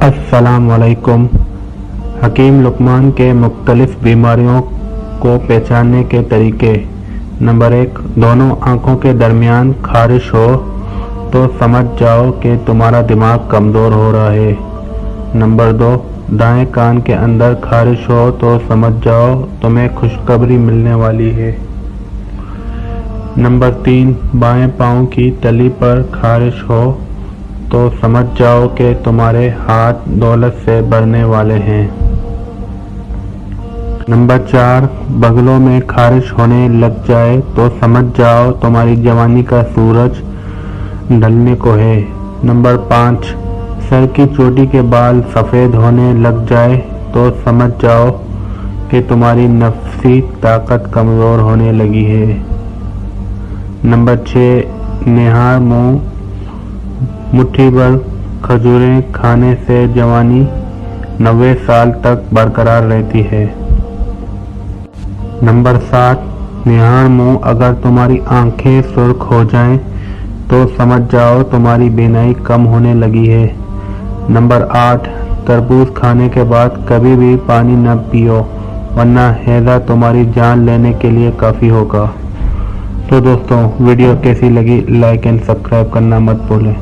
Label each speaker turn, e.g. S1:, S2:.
S1: अस्सलाम वालेकुम। हकीम लुकमान के मुख्तलिफ बीमारियों को पहचानने के तरीके। नंबर 1, दोनों आंखों के दरमियान खारिश हो तो समझ जाओ कि तुम्हारा दिमाग कमज़ोर हो रहा है। नंबर 2, दाएं कान के अंदर खारिश हो तो समझ जाओ तुम्हें खुशखबरी मिलने वाली है। नंबर 3, बाएं पाँव की तली पर खारिश हो तो समझ जाओ कि तुम्हारे हाथ दौलत से भरने वाले हैं। नंबर 4, बगलों में खारिश होने लग जाए तो समझ जाओ तुम्हारी जवानी का सूरज ढलने को है। नंबर 5, सर की चोटी के बाल सफ़ेद होने लग जाए तो समझ जाओ कि तुम्हारी नफ्सी ताकत कमज़ोर होने लगी है। नंबर 6, निहार मुंह मुट्ठी भर खजूरें खाने से जवानी 90 साल तक बरकरार रहती है। नंबर 7, निहार मुंह अगर तुम्हारी आंखें सुर्ख हो जाएं तो समझ जाओ तुम्हारी बीनाई कम होने लगी है। नंबर 8, तरबूज खाने के बाद कभी भी पानी न पियो वरना हैजा तुम्हारी जान लेने के लिए काफ़ी होगा। तो दोस्तों, वीडियो कैसी लगी लाइक एंड सब्सक्राइब करना मत भूलें।